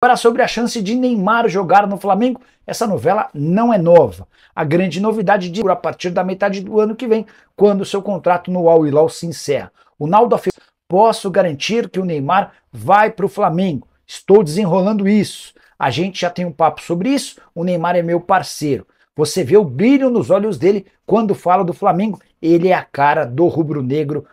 Agora, sobre a chance de Neymar jogar no Flamengo, essa novela não é nova. A grande novidade de a partir da metade do ano que vem, quando seu contrato no Al Hilal se encerra. O Naldo afirma: posso garantir que o Neymar vai para o Flamengo. Estou desenrolando isso. A gente já tem um papo sobre isso. O Neymar é meu parceiro. Você vê o brilho nos olhos dele quando fala do Flamengo. Ele é a cara do rubro-negro.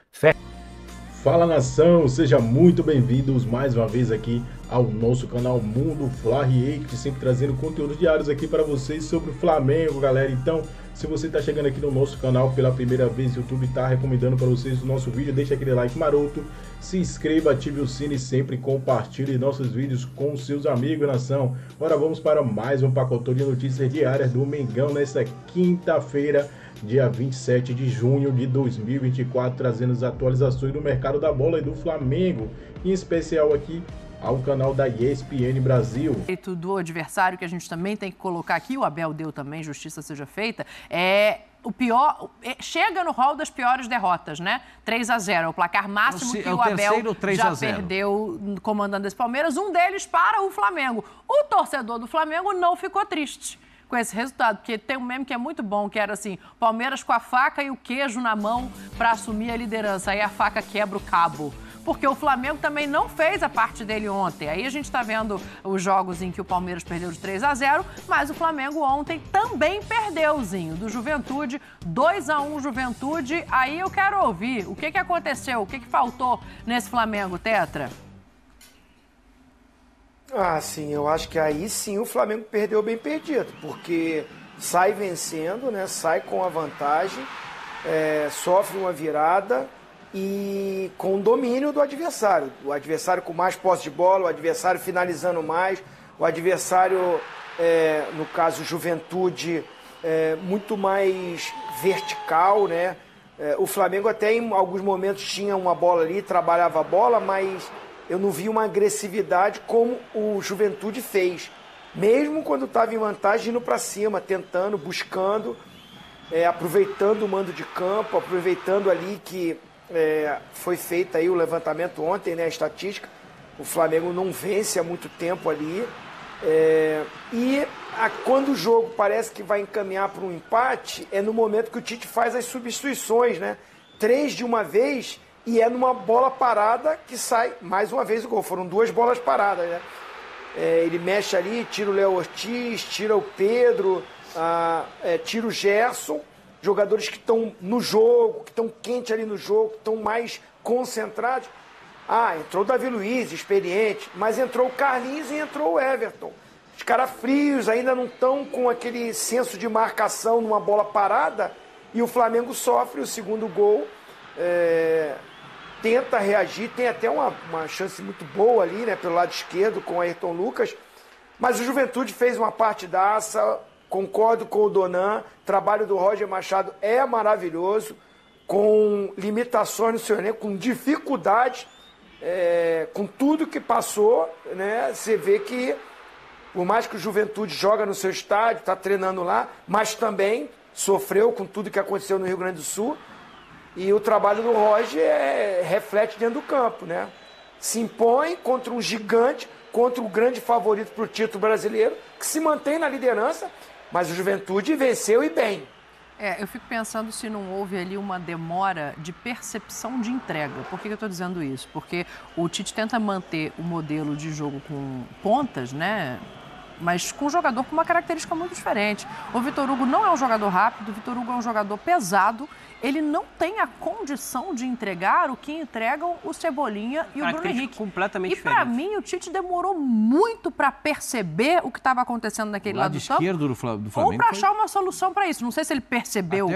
Fala, nação, sejam muito bem-vindos mais uma vez aqui ao nosso canal Mundo Fla React, sempre trazendo conteúdos diários aqui para vocês sobre o Flamengo, galera. Então, se você está chegando aqui no nosso canal pela primeira vez, o YouTube está recomendando para vocês o nosso vídeo, deixa aquele like maroto, se inscreva, ative o sino e sempre compartilhe nossos vídeos com seus amigos, nação. Agora vamos para mais um pacotão de notícias diárias do Mengão nesta quinta-feira, dia 27 de junho de 2024, trazendo as atualizações do mercado da bola e do Flamengo, em especial aqui ao canal da ESPN Brasil. Do adversário que a gente também tem que colocar aqui, o Abel deu também, justiça seja feita, o pior, chega no rol das piores derrotas, né? 3-0, é o placar máximo que o Abel já perdeu comandando esse Palmeiras, um deles para o Flamengo. O torcedor do Flamengo não ficou triste com esse resultado, porque tem um meme que é muito bom, que era assim: Palmeiras com a faca e o queijo na mão para assumir a liderança, aí a faca quebra o cabo. Porque o Flamengo também não fez a parte dele ontem. Aí a gente está vendo os jogos em que o Palmeiras perdeu de 3-0, mas o Flamengo ontem também perdeu, Zinho, do Juventude, 2-1 Juventude. Aí eu quero ouvir, o que aconteceu, o que faltou nesse Flamengo, Tetra? Ah, sim, eu acho que aí sim o Flamengo perdeu bem perdido, porque sai vencendo, né? Sai com a vantagem, sofre uma virada e com o domínio do adversário. O adversário com mais posse de bola, o adversário finalizando mais, o adversário, no caso Juventude, muito mais vertical, né? O Flamengo até em alguns momentos tinha uma bola ali, trabalhava a bola, mas eu não vi uma agressividade como o Juventude fez. Mesmo quando estava em vantagem, indo para cima, tentando, buscando, aproveitando o mando de campo, aproveitando ali que foi feito aí o levantamento ontem, né, a estatística. O Flamengo não vence há muito tempo ali. Quando o jogo parece que vai encaminhar para um empate, é no momento que o Tite faz as substituições, né? 3 de uma vez, e é numa bola parada que sai mais uma vez o gol. Foram 2 bolas paradas, né? Ele mexe ali, tira o Léo Ortiz, tira o Pedro, tira o Gerson. Jogadores que estão no jogo, que estão quentes ali no jogo, que estão mais concentrados. Entrou o Davi Luiz, experiente, mas entrou o Carlinhos e entrou o Everton. Os caras frios ainda não estão com aquele senso de marcação numa bola parada, e o Flamengo sofre o segundo gol, tenta reagir, tem até uma chance muito boa ali, né, pelo lado esquerdo com o Ayrton Lucas, mas o Juventude fez uma partidaça. Concordo com o Donan, o trabalho do Roger Machado é maravilhoso, com limitações no seu elenco, com dificuldades, com tudo que passou, né? Você vê que, por mais que o Juventude joga no seu estádio, está treinando lá, mas também sofreu com tudo que aconteceu no Rio Grande do Sul, e o trabalho do Roger reflete dentro do campo, né? Se impõe contra um gigante, contra o grande favorito para o título brasileiro, que se mantém na liderança. Mas o Juventude venceu e bem. Eu fico pensando se não houve ali uma demora de percepção de entrega. Por que eu estou dizendo isso? Porque o Tite tenta manter o modelo de jogo com pontas, né? Mas com um jogador com uma característica muito diferente. O Vitor Hugo não é um jogador rápido, o Vitor Hugo é um jogador pesado. Ele não tem a condição de entregar o que entregam o Cebolinha e o Bruno Henrique. Completamente e para mim, o Tite demorou muito para perceber o que estava acontecendo naquele lado do campo. Esquerdo do Flamengo. Ou para achar uma solução para isso. Não sei se ele percebeu,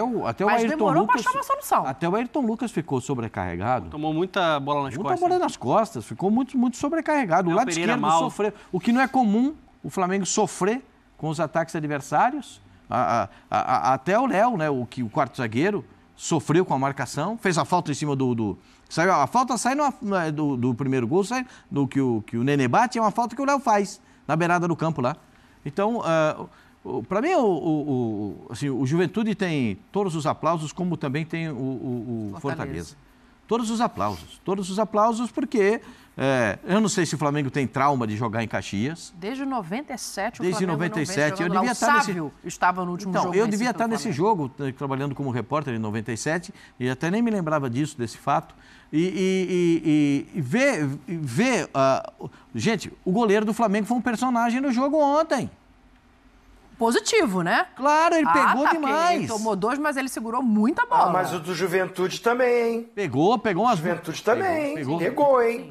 mas demorou para achar uma solução. Até o Ayrton Lucas ficou sobrecarregado. Tomou muita bola nas costas. Muita bola nas costas, ficou muito sobrecarregado. O lado esquerdo sofreu. O que não é comum, o Flamengo sofrer com os ataques adversários. Até o Léo, né, o quarto zagueiro, sofreu com a marcação, fez a falta em cima saiu, a falta sai do primeiro gol, sai do que o Nenê bate, é uma falta que o Léo faz na beirada do campo lá. Então, para mim, o Juventude tem todos os aplausos, como também tem o Fortaleza. todos os aplausos, porque eu não sei se o Flamengo tem trauma de jogar em Caxias. Desde 97 o Desde Flamengo 97, eu devia estar estava no último jogo. Eu devia estar nesse jogo, trabalhando como repórter em 97, e até nem me lembrava disso, desse fato. E ver... gente, o goleiro do Flamengo foi um personagem no jogo ontem. Positivo, né? Claro, ele pegou demais. Ele tomou 2, mas ele segurou muita bola. Mas o do Juventude também, hein? Pegou umas... Juventude também, Pegou, hein?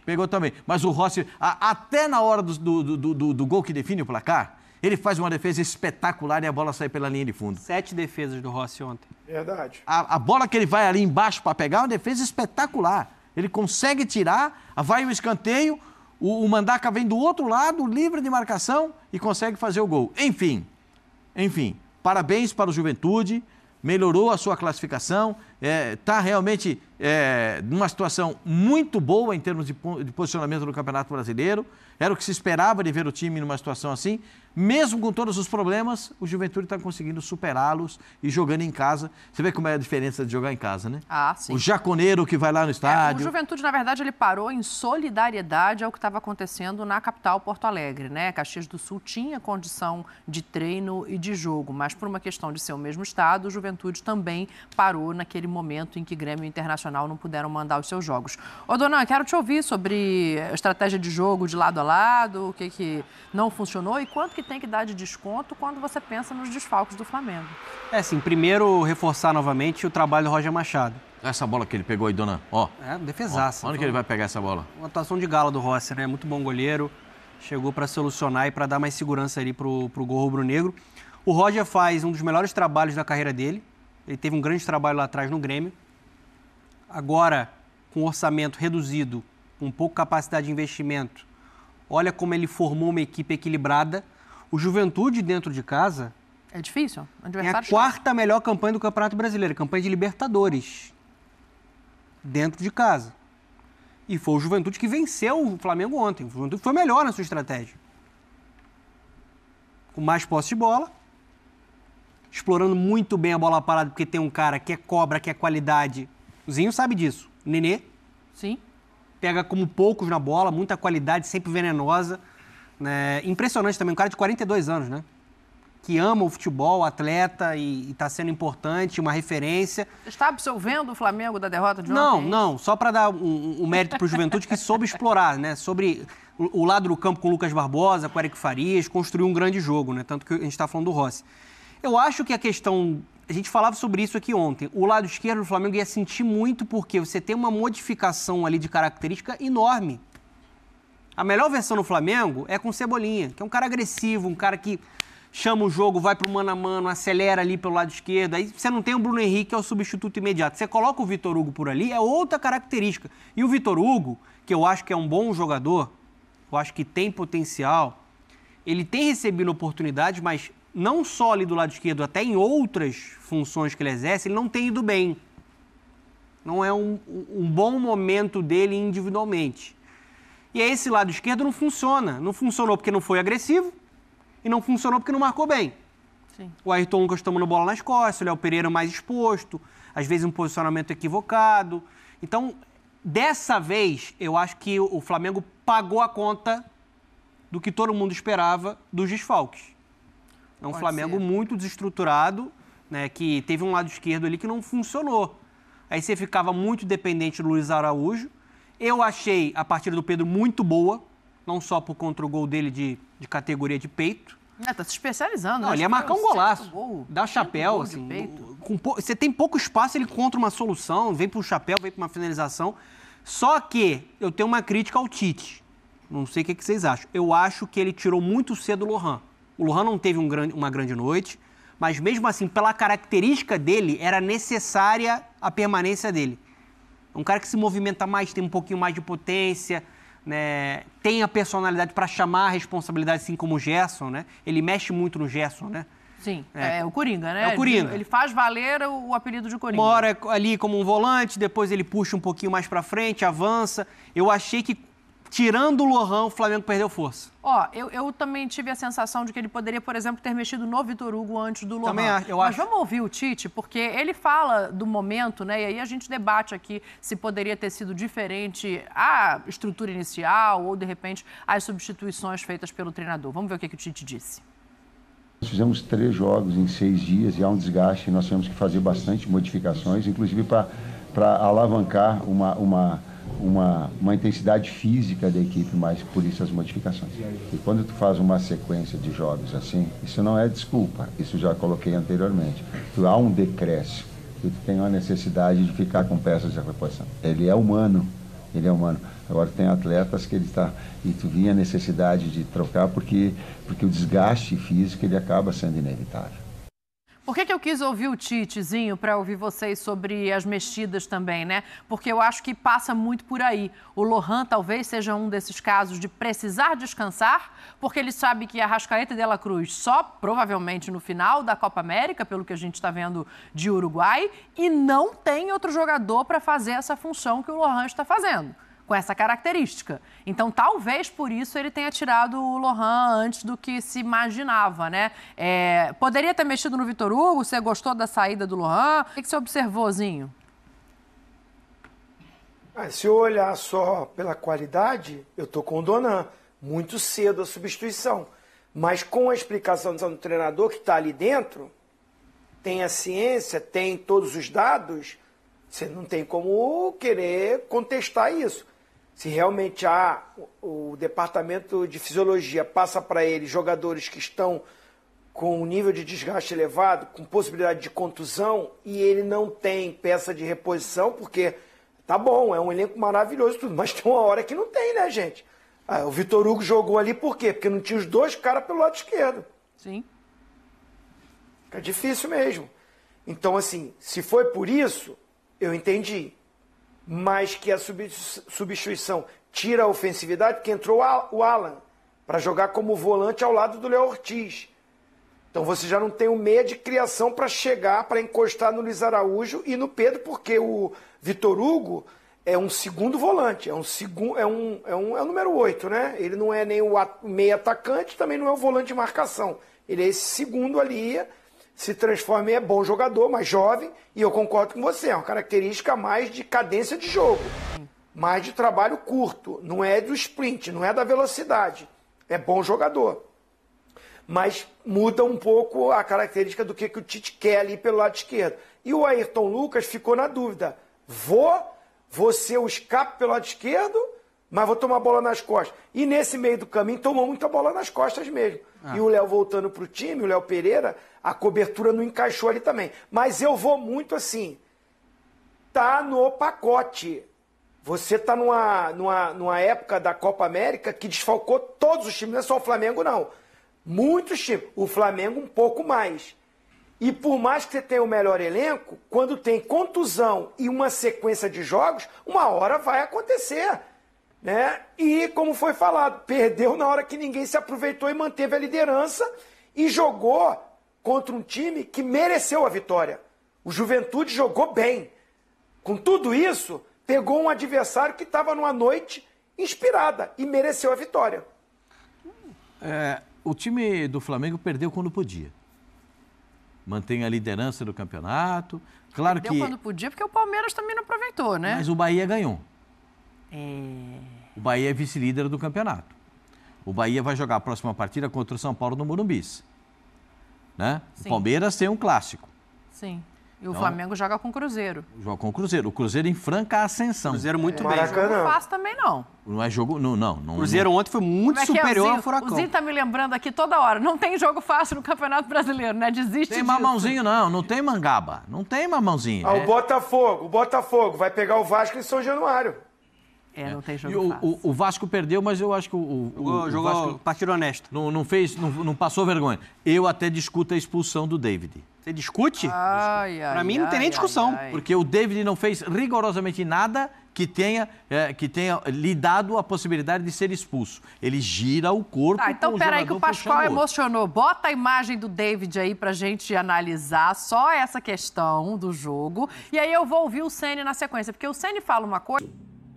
Pegou também. Mas o Rossi, até na hora do gol que define o placar, ele faz uma defesa espetacular e a bola sai pela linha de fundo. 7 defesas do Rossi ontem. Verdade. A bola que ele vai ali embaixo para pegar é uma defesa espetacular. Ele consegue tirar, vai o escanteio, o Mandaca vem do outro lado, livre de marcação, e consegue fazer o gol. Enfim, parabéns para o Juventude, melhorou a sua classificação, está realmente numa situação muito boa em termos de posicionamento no Campeonato Brasileiro. Era o que se esperava de ver o time numa situação assim. Mesmo com todos os problemas, o Juventude está conseguindo superá-los e jogando em casa. Você vê como é a diferença de jogar em casa, né? Ah, sim. O jaconeiro que vai lá no estádio. O Juventude, na verdade, ele parou em solidariedade ao que estava acontecendo na capital, Porto Alegre, né? Caxias do Sul tinha condição de treino e de jogo, mas por uma questão de ser o mesmo estado, o Juventude também parou naquele momento em que Grêmio e Internacional não puderam mandar os seus jogos. Ô, Donan, quero te ouvir sobre a estratégia de jogo de lado a lado, o que não funcionou e quanto que tem que dar de desconto quando você pensa nos desfalques do Flamengo. Sim, primeiro reforçar novamente o trabalho do Roger Machado. Essa bola que ele pegou aí, Donan, ó. Defesaça. Onde que ele vai pegar essa bola? Uma atuação de gala do Rossi, né? Muito bom goleiro. Chegou para solucionar e para dar mais segurança ali pro gol rubro-negro. O Roger faz um dos melhores trabalhos da carreira dele. Ele teve um grande trabalho lá atrás no Grêmio. Agora, com orçamento reduzido, com pouca capacidade de investimento, olha como ele formou uma equipe equilibrada. O Juventude dentro de casa... É difícil? É a quarta melhor campanha do Campeonato Brasileiro, campanha de Libertadores. Dentro de casa. E foi o Juventude que venceu o Flamengo ontem. O Juventude foi melhor na sua estratégia. Com mais posse de bola. Explorando muito bem a bola parada, porque tem um cara que é cobra, que é qualidade. O Zinho sabe disso. O Nenê. Sim. Pega como poucos na bola, muita qualidade, sempre venenosa. Impressionante também, um cara de 42 anos, né? Que ama o futebol, atleta e está sendo importante, uma referência. Está absolvendo o Flamengo da derrota de ontem? Não, só para dar um mérito para o Juventude que soube explorar, né? Sobre o lado do campo com o Lucas Barbosa, com o Eric Farias, construiu um grande jogo, né? Tanto que a gente está falando do Rossi. Eu acho que a questão... A gente falava sobre isso aqui ontem. O lado esquerdo do Flamengo ia sentir muito porque você tem uma modificação ali de característica enorme. A melhor versão do Flamengo é com o Cebolinha, que é um cara agressivo, um cara que chama o jogo, vai pro mano a mano, acelera ali pelo lado esquerdo. Aí você não tem o Bruno Henrique, que é o substituto imediato. Você coloca o Vitor Hugo por ali, é outra característica. E o Vitor Hugo, que eu acho que é um bom jogador, eu acho que tem potencial, ele tem recebido oportunidades, mas não só ali do lado esquerdo, até em outras funções que ele exerce, ele não tem ido bem. Não é um bom momento dele individualmente. E aí esse lado esquerdo não funciona. Não funcionou porque não foi agressivo e não funcionou porque não marcou bem. Sim. O Ayrton Lucas tomando bola nas costas, o Léo Pereira mais exposto, às vezes um posicionamento equivocado. Então, dessa vez, eu acho que o Flamengo pagou a conta do que todo mundo esperava dos desfalques. É um Flamengo muito desestruturado, né, que teve um lado esquerdo ali que não funcionou. Aí você ficava muito dependente do Luiz Araújo. Eu achei a partida do Pedro muito boa, não só por contra o gol dele de categoria de peito. Tá se especializando. Não, ele ia marcar um golaço, dá chapéu, assim. Você tem pouco espaço, ele encontra uma solução, vem para o chapéu, vem para uma finalização. Só que eu tenho uma crítica ao Tite. Não sei o que vocês acham. Eu acho que ele tirou muito cedo o Lohan. O Lohan não teve uma grande noite, mas mesmo assim, pela característica dele, era necessária a permanência dele. Um cara que se movimenta mais, tem um pouquinho mais de potência, né? Tem a personalidade para chamar a responsabilidade, assim como o Gerson, né? Ele mexe muito no Gerson, né? Sim, é o Coringa, né? É o Coringa. Ele faz valer o apelido de Coringa. Uma hora ali como um volante, depois ele puxa um pouquinho mais para frente, avança. Eu achei que tirando o Lohan, o Flamengo perdeu força. Eu também tive a sensação de que ele poderia, por exemplo, ter mexido no Vitor Hugo antes do Lohan. Também eu acho. Mas vamos ouvir o Tite, porque ele fala do momento, né? E aí a gente debate aqui se poderia ter sido diferente a estrutura inicial ou, de repente, as substituições feitas pelo treinador. Vamos ver o que o Tite disse. Nós fizemos 3 jogos em 6 dias e há um desgaste. Nós tivemos que fazer bastante modificações, inclusive para alavancar uma intensidade física da equipe, mas por isso as modificações. E quando tu faz uma sequência de jogos assim, isso não é desculpa, isso já coloquei anteriormente. Há um decréscimo, tu tem uma necessidade de ficar com peças de reposição. Ele é humano. Agora tem atletas que e tu via a necessidade de trocar porque o desgaste físico ele acaba sendo inevitável. Por que eu quis ouvir o Titezinho para ouvir vocês sobre as mexidas também, né? Porque eu acho que passa muito por aí. O Lohan talvez seja um desses casos de precisar descansar, porque ele sabe que a Arrascaeta e De La Cruz só provavelmente no final da Copa América, pelo que a gente está vendo de Uruguai, e não tem outro jogador para fazer essa função que o Lohan está fazendo, com essa característica. Então, talvez por isso ele tenha tirado o Lohan antes do que se imaginava, né? Poderia ter mexido no Vitor Hugo? Você gostou da saída do Lohan? O que você observou, Zinho? Se eu olhar só pela qualidade, eu tô com o Donan. Muito cedo a substituição. Mas com a explicação do treinador que está ali dentro, tem a ciência, tem todos os dados, você não tem como querer contestar isso. Se realmente o departamento de fisiologia passa para ele jogadores que estão com um nível de desgaste elevado, com possibilidade de contusão, e ele não tem peça de reposição, porque tá bom, é um elenco maravilhoso tudo, mas tem uma hora que não tem, né, gente? O Vitor Hugo jogou ali por quê? Porque não tinha os 2 caras pelo lado esquerdo. Sim. Fica difícil mesmo. Então, assim, se foi por isso, eu entendi. Mas que a substituição tira a ofensividade, porque entrou o Alan para jogar como volante ao lado do Léo Ortiz. Então você já não tem um meia de criação para chegar, para encostar no Luiz Araújo e no Pedro, porque o Vitor Hugo é um segundo volante, é o número 8, né? Ele não é nem o meia atacante, também não é o volante de marcação. Ele é esse segundo ali, se transforma em bom jogador, mais jovem, e eu concordo com você, é uma característica mais de cadência de jogo, mais de trabalho curto, não é do sprint, não é da velocidade, é bom jogador. Mas muda um pouco a característica do que o Tite quer ali pelo lado esquerdo. E o Ayrton Lucas ficou na dúvida, vou ser o escape pelo lado esquerdo, mas vou tomar bola nas costas. E nesse meio do caminho tomou muita bola nas costas mesmo. E o Léo voltando para o time, o Léo Pereira, a cobertura não encaixou ali também. Mas eu vou muito assim, tá no pacote. Você tá numa época da Copa América que desfalcou todos os times, não é só o Flamengo não. Muitos times. O Flamengo um pouco mais. E por mais que você tenha o melhor elenco, quando tem contusão e uma sequência de jogos, uma hora vai acontecer. Né? E, como foi falado, perdeu na hora que ninguém se aproveitou e manteve a liderança e jogou contra um time que mereceu a vitória. O Juventude jogou bem. Com tudo isso, pegou um adversário que estava numa noite inspirada e mereceu a vitória. O time do Flamengo perdeu quando podia. Mantém a liderança do campeonato. Claro perdeu quando podia, porque o Palmeiras também não aproveitou, né? Mas o Bahia ganhou. O Bahia é vice-líder do campeonato. O Bahia vai jogar a próxima partida contra o São Paulo no Morumbi. Né? O Palmeiras tem um clássico. Sim. E o Flamengo joga com o Cruzeiro. Joga com o Cruzeiro. O Cruzeiro em franca ascensão. Cruzeiro muito bem. Não é jogo fácil também, não. Não é jogo... Não. O Cruzeiro ontem foi muito superior ao Furacão. O Zinho tá me lembrando aqui toda hora. Não tem jogo fácil no Campeonato Brasileiro, né? Desiste Tem mamãozinho, não. Não tem mangaba. Não tem mamãozinho. O Botafogo vai pegar o Vasco em São Januário. Não tem jogo fácil. O Vasco perdeu, mas eu acho que o jogou Vasco partido honesto. Não passou vergonha. Eu até discuto a expulsão do David. Você discute? Pra mim não tem nem discussão. Porque o David não fez rigorosamente nada que tenha lhe dado a possibilidade de ser expulso. Ele gira o corpo. Então peraí que o Pascoal emocionou. Bota a imagem do David aí pra gente analisar só essa questão do jogo. E aí eu vou ouvir o Ceni na sequência, porque o Ceni fala uma coisa...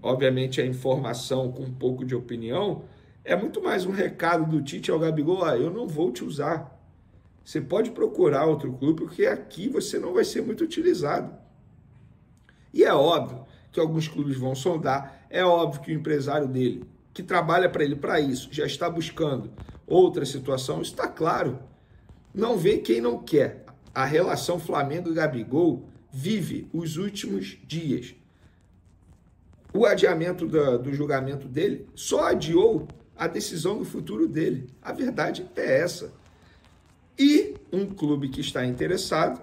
obviamente, a informação com um pouco de opinião, é muito mais um recado do Tite ao Gabigol: eu não vou te usar. Você pode procurar outro clube, porque aqui você não vai ser muito utilizado. E é óbvio que alguns clubes vão sondar, é óbvio que o empresário dele, que trabalha para ele para isso, já está buscando outra situação, isso está claro. Não vê quem não quer. A relação Flamengo e Gabigol vive os últimos dias. O adiamento do julgamento dele só adiou a decisão do futuro dele. A verdade é essa. E um clube que está interessado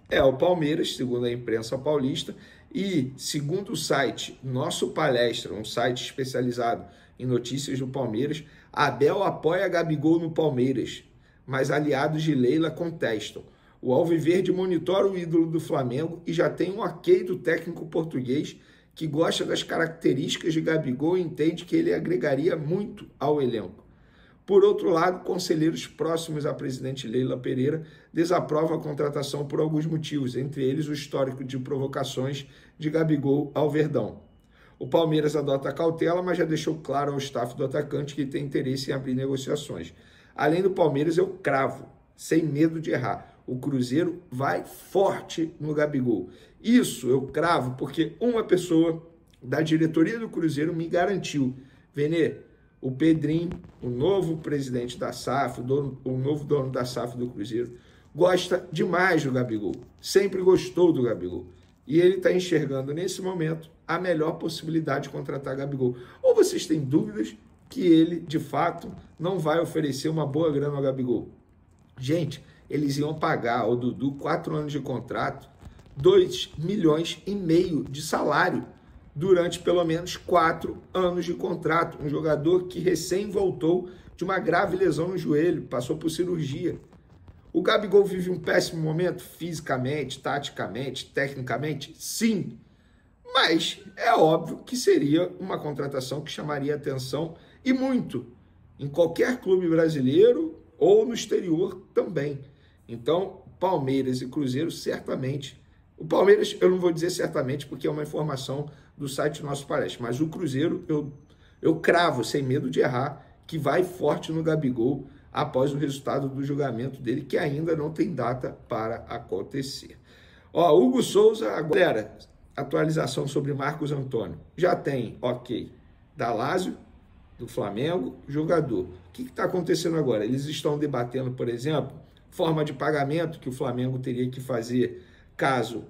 é o Palmeiras, segundo a imprensa paulista, e segundo o site Nosso Palestra, um site especializado em notícias do Palmeiras, Abel apoia Gabigol no Palmeiras, mas aliados de Leila contestam. O Alviverde monitora o ídolo do Flamengo e já tem um ok do técnico português que gosta das características de Gabigol e entende que ele agregaria muito ao elenco. Por outro lado, conselheiros próximos à presidente Leila Pereira desaprovam a contratação por alguns motivos, entre eles o histórico de provocações de Gabigol ao Verdão. O Palmeiras adota cautela, mas já deixou claro ao staff do atacante que tem interesse em abrir negociações. Além do Palmeiras, eu cravo, sem medo de errar: o Cruzeiro vai forte no Gabigol. Isso eu cravo porque uma pessoa da diretoria do Cruzeiro me garantiu: Vene, o Pedrinho, o novo presidente da SAF, o novo dono da SAF do Cruzeiro, gosta demais do Gabigol, sempre gostou do Gabigol. E ele está enxergando nesse momento a melhor possibilidade de contratar Gabigol. Ou vocês têm dúvidas que ele, de fato, não vai oferecer uma boa grana ao Gabigol? Gente, eles iam pagar ao Dudu 4 anos de contrato, 2,5 milhões de salário durante pelo menos 4 anos de contrato. Um jogador que recém voltou de uma grave lesão no joelho, passou por cirurgia. O Gabigol vive um péssimo momento fisicamente, taticamente, tecnicamente? Sim. Mas é óbvio que seria uma contratação que chamaria atenção e muito em qualquer clube brasileiro ou no exterior também. Então, Palmeiras e Cruzeiro certamente. O Palmeiras, eu não vou dizer certamente porque é uma informação do site Nosso Palestra, mas o Cruzeiro, eu cravo, sem medo de errar, que vai forte no Gabigol após o resultado do julgamento dele, que ainda não tem data para acontecer. Hugo Souza, galera, atualização sobre Marcos Antônio. Já tem ok da Lazio, do Flamengo, jogador. O que está acontecendo agora? Eles estão debatendo, por exemplo, forma de pagamento que o Flamengo teria que fazer caso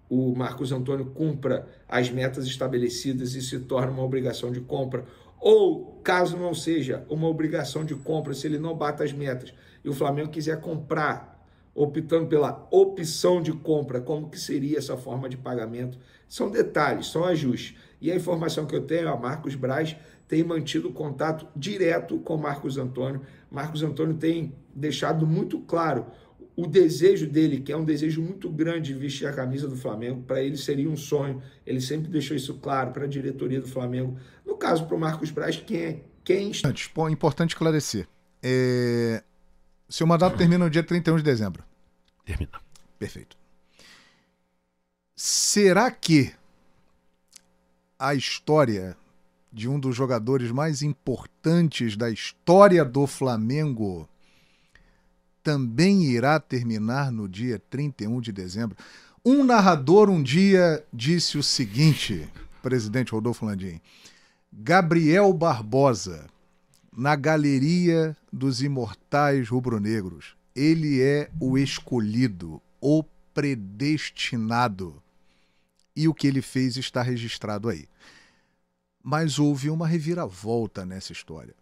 o Marcos Antônio cumpra as metas estabelecidas e se torne uma obrigação de compra, ou caso não seja uma obrigação de compra, se ele não bata as metas e o Flamengo quiser comprar, optando pela opção de compra, como que seria essa forma de pagamento? São detalhes, são ajustes. E a informação que eu tenho, a Marcos Braz tem mantido contato direto com Marcos Antônio. Marcos Antônio tem deixado muito claro o desejo dele, que é um desejo muito grande de vestir a camisa do Flamengo. Para ele seria um sonho, ele sempre deixou isso claro para a diretoria do Flamengo. No caso, para o Marcos Braz, quem... Importante esclarecer. Seu mandato termina no dia 31 de dezembro. Termina. Perfeito. Será que a história de um dos jogadores mais importantes da história do Flamengo também irá terminar no dia 31 de dezembro? Um narrador um dia disse o seguinte, presidente Rodolfo Landim: Gabriel Barbosa, na galeria dos imortais rubro-negros, ele é o escolhido, o predestinado. E o que ele fez está registrado aí. Mas houve uma reviravolta nessa história.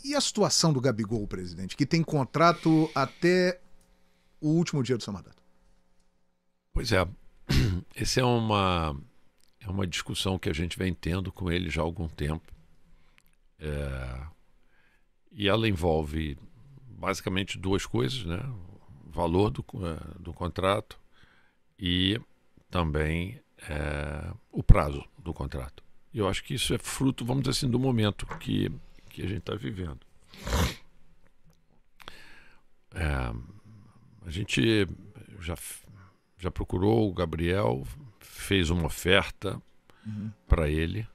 E a situação do Gabigol, presidente, que tem contrato até o último dia do seu mandato? Pois é. Essa é uma discussão que a gente vem tendo com ele já há algum tempo. E ela envolve basicamente duas coisas, né? O valor do contrato e também o prazo do contrato. E eu acho que isso é fruto, vamos dizer assim, do momento que a gente está vivendo. A gente já procurou o Gabriel, fez uma oferta, para ele.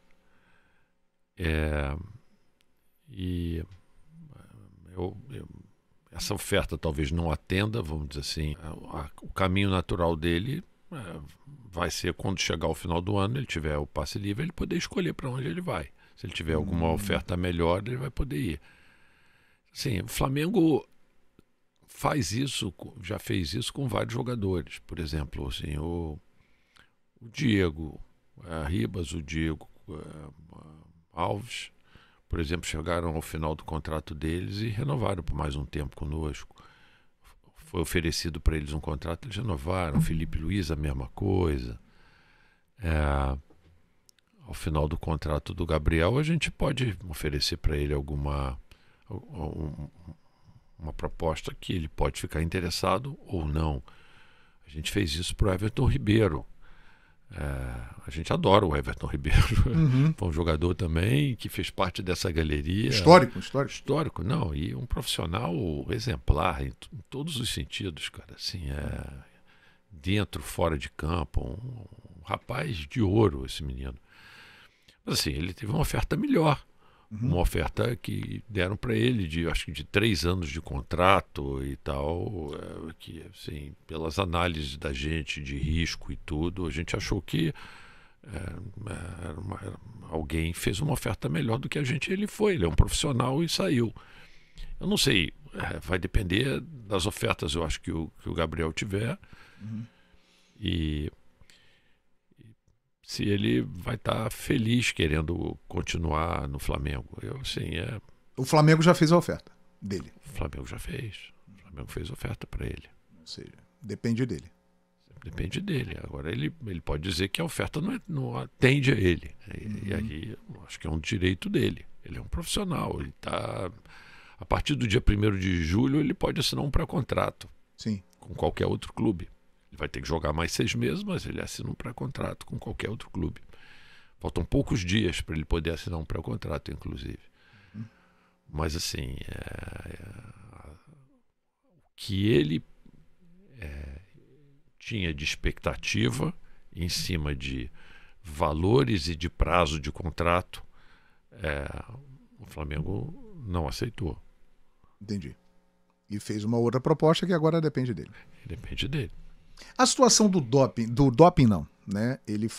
Essa oferta talvez não atenda, vamos dizer assim, o caminho natural dele vai ser quando chegar ao final do ano, ele tiver o passe livre, ele poder escolher para onde ele vai. Se ele tiver alguma oferta melhor, ele vai poder ir. Sim, o Flamengo faz isso, já fez isso com vários jogadores. Por exemplo, assim, o Diego Ribas, o Diego Alves, por exemplo, chegaram ao final do contrato deles e renovaram por mais um tempo conosco. Foi oferecido para eles um contrato, eles renovaram. Felipe Luiz, a mesma coisa. Ao final do contrato do Gabriel, a gente pode oferecer para ele uma proposta que ele pode ficar interessado ou não. A gente fez isso para o Everton Ribeiro. A gente adora o Everton Ribeiro. Foi um jogador também que fez parte dessa galeria. Histórico, não. E um profissional exemplar em todos os sentidos, cara. Assim, dentro, fora de campo. Um rapaz de ouro, esse menino. Mas assim, ele teve uma oferta melhor. Uma oferta que deram para ele acho que de 3 anos de contrato e tal, que assim, pelas análises da gente de risco e tudo, a gente achou que alguém fez uma oferta melhor do que a gente. Ele é um profissional e saiu. Eu não sei, vai depender das ofertas, eu acho que o Gabriel tiver, e se ele vai estar feliz querendo continuar no Flamengo. O Flamengo já fez a oferta dele. O Flamengo já fez. O Flamengo fez oferta para ele. Ou seja, depende dele. Depende dele. Agora, ele pode dizer que a oferta não atende a ele. E aí, acho que é um direito dele. Ele é um profissional. Ele tá, a partir do dia 1º de julho, ele pode assinar um pré-contrato. Sim. Com qualquer outro clube. Ele vai ter que jogar mais 6 meses, mas ele assina um pré-contrato com qualquer outro clube. Faltam poucos dias para ele poder assinar um pré-contrato, inclusive. Mas, assim, o que ele tinha de expectativa em cima de valores e de prazo de contrato, o Flamengo não aceitou. Entendi. E fez uma outra proposta que agora depende dele. Depende dele. A situação do doping não, né? Ele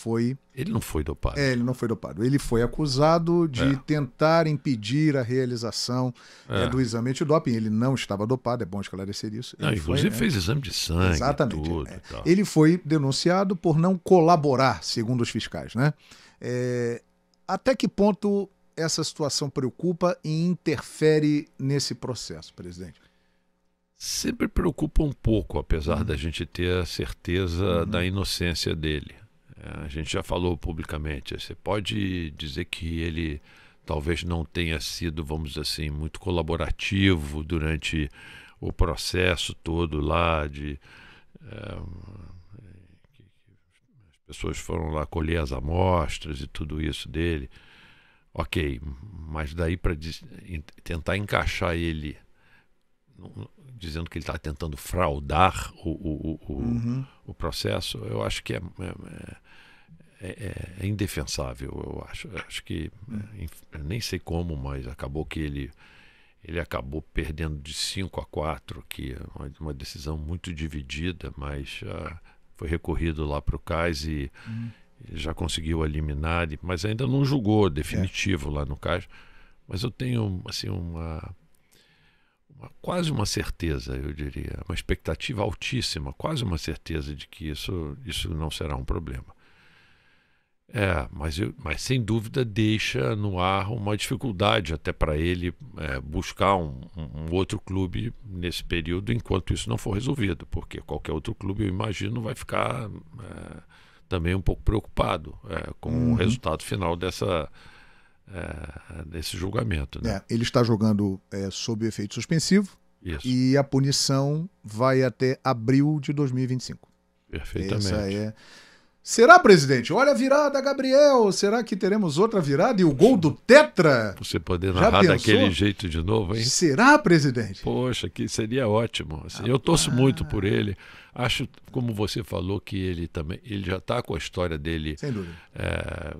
não foi dopado. Ele não foi dopado. Ele foi acusado de tentar impedir a realização do exame antidoping. Ele não estava dopado, é bom esclarecer isso. Inclusive fez exame de sangue. Exatamente. Tudo, ele foi denunciado por não colaborar, segundo os fiscais, né? Até que ponto essa situação preocupa e interfere nesse processo, presidente? Sempre preocupa um pouco, apesar da gente ter a certeza da inocência dele. A gente já falou publicamente, você pode dizer que ele talvez não tenha sido, vamos dizer assim, muito colaborativo durante o processo todo lá as pessoas foram lá colher as amostras e tudo isso dele. Ok, mas daí para tentar encaixar ele dizendo que ele está tentando fraudar o processo, eu acho que é indefensável. Eu acho que eu nem sei como, mas acabou que ele acabou perdendo de 5-4, que é uma decisão muito dividida, mas foi recorrido lá para o CAS e já conseguiu eliminar, mas ainda não julgou definitivo lá no CAS. Mas eu tenho assim quase uma certeza, eu diria, uma expectativa altíssima, quase uma certeza de que isso não será um problema. Mas sem dúvida deixa no ar uma dificuldade até para ele buscar um outro clube nesse período, enquanto isso não for resolvido, porque qualquer outro clube, eu imagino, vai ficar também um pouco preocupado com o resultado final desse julgamento, né? Ele está jogando sob efeito suspensivo. Isso. E a punição vai até abril de 2025. Perfeitamente. Será, presidente? Olha a virada, Gabriel. Será que teremos outra virada? E o gol do Tetra? Você poder narrar daquele jeito de novo, hein? Será, presidente? Poxa, que seria ótimo. Assim, eu torço muito por ele. Acho, como você falou, que ele já está com a história dele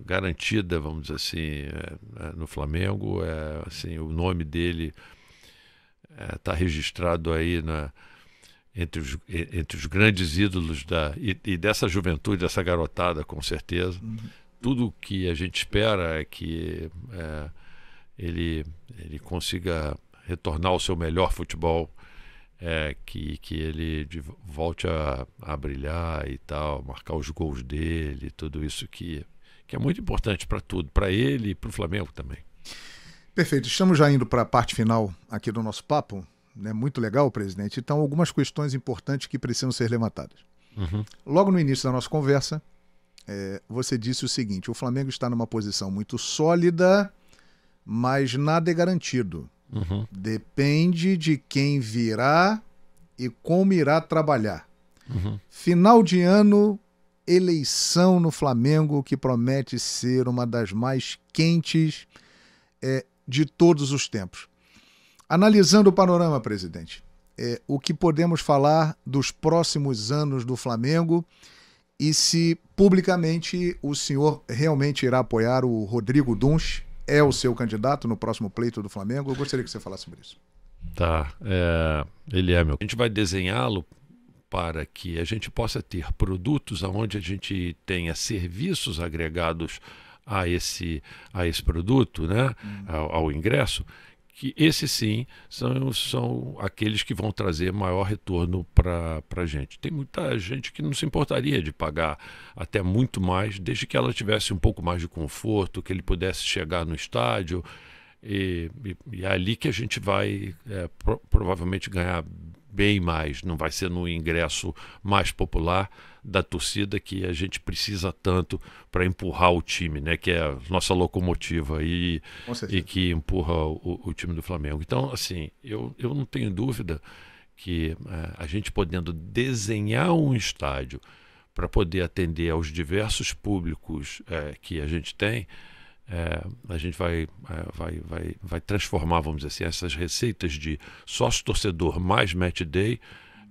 garantida, vamos dizer assim, no Flamengo. Assim, o nome dele está registrado aí entre os grandes ídolos e dessa juventude, dessa garotada, com certeza. Tudo que a gente espera é que ele consiga retornar ao seu melhor futebol, que ele volte a brilhar e tal, marcar os gols dele, tudo isso que é muito importante para tudo, para ele e para o Flamengo também. Perfeito. Estamos já indo para a parte final aqui do nosso papo. Muito legal, presidente. Então, algumas questões importantes que precisam ser levantadas. Logo no início da nossa conversa, você disse o seguinte: o Flamengo está numa posição muito sólida, mas nada é garantido. Depende de quem virá e como irá trabalhar. Final de ano, eleição no Flamengo, que promete ser uma das mais quentes de todos os tempos. Analisando o panorama, presidente, o que podemos falar dos próximos anos do Flamengo e se publicamente o senhor realmente irá apoiar o Rodrigo Dunch, é o seu candidato no próximo pleito do Flamengo? Eu gostaria que você falasse sobre isso. Tá, ele é meu. A gente vai desenhá-lo para que a gente possa ter produtos onde a gente tenha serviços agregados a esse produto, né, ao ingresso, que esses sim são aqueles que vão trazer maior retorno para a gente. Tem muita gente que não se importaria de pagar até muito mais, desde que ela tivesse um pouco mais de conforto, que ele pudesse chegar no estádio, e é ali que a gente vai provavelmente ganhar bem mais. Não vai ser no ingresso mais popular da torcida, que a gente precisa tanto para empurrar o time, né, que é a nossa locomotiva e que empurra o time do Flamengo. Então, assim, eu não tenho dúvida que a gente podendo desenhar um estádio para poder atender aos diversos públicos que a gente tem, a gente vai transformar, vamos dizer assim, essas receitas de sócio-torcedor mais match day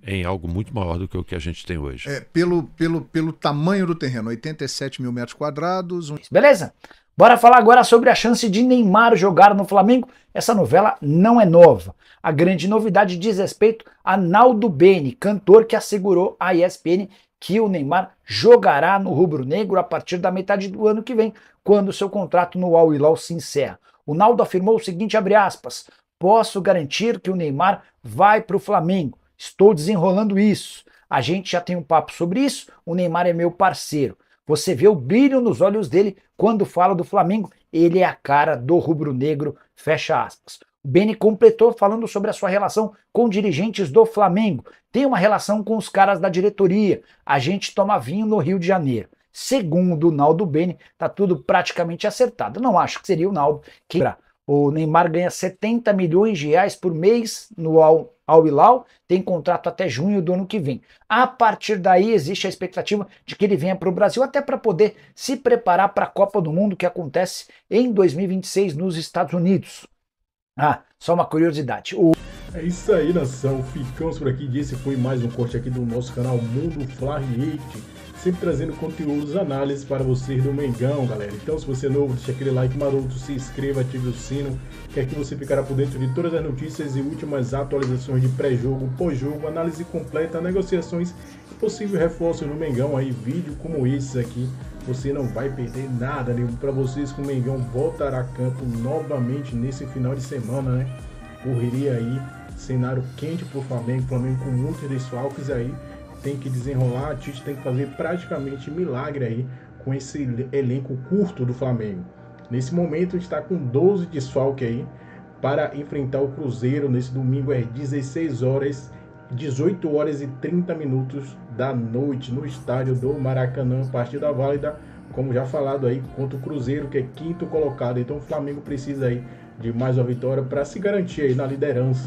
em algo muito maior do que o que a gente tem hoje. Pelo tamanho do terreno, 87 mil metros quadrados. Beleza? Bora falar agora sobre a chance de Neymar jogar no Flamengo. Essa novela não é nova. A grande novidade diz respeito a Naldo Beni, cantor que assegurou à ESPN que o Neymar jogará no rubro-negro a partir da metade do ano que vem, quando seu contrato no Al Hilal se encerra. O Naldo afirmou o seguinte, abre aspas: posso garantir que o Neymar vai para o Flamengo. Estou desenrolando isso. A gente já tem um papo sobre isso. O Neymar é meu parceiro. Você vê o brilho nos olhos dele quando fala do Flamengo. Ele é a cara do rubro-negro, fecha aspas. O Beni completou falando sobre a sua relação com dirigentes do Flamengo. Tem uma relação com os caras da diretoria. A gente toma vinho no Rio de Janeiro. Segundo o Naldo Beni, tá tudo praticamente acertado. Não acho que seria o Naldo que... O Neymar ganha 70 milhões de reais por mês no Al Hilal, tem contrato até junho do ano que vem. A partir daí existe a expectativa de que ele venha para o Brasil, até para poder se preparar para a Copa do Mundo que acontece em 2026 nos Estados Unidos. Só uma curiosidade. É isso aí, nação. Ficamos por aqui. Esse foi mais um corte aqui do nosso canal Mundo Fla React, sempre trazendo conteúdos, análises para vocês do Mengão, galera. Então, se você é novo, deixa aquele like maroto, se inscreva, ative o sino, que aqui você ficará por dentro de todas as notícias e últimas atualizações de pré-jogo, pós-jogo, análise completa, negociações e possível reforço no Mengão. Aí, vídeo como esse aqui, você não vai perder nada, né? Para vocês que o Mengão voltará a campo novamente nesse final de semana, né? Correria aí, cenário quente para o Flamengo com muitos desfalques aí. Tem que desenrolar, a Tite tem que fazer praticamente milagre aí com esse elenco curto do Flamengo. Nesse momento está com 12 desfalques aí para enfrentar o Cruzeiro nesse domingo às 18 horas e 30 minutos da noite no estádio do Maracanã, partida válida, como já falado aí, contra o Cruzeiro, que é quinto colocado. Então o Flamengo precisa aí de mais uma vitória para se garantir aí na liderança.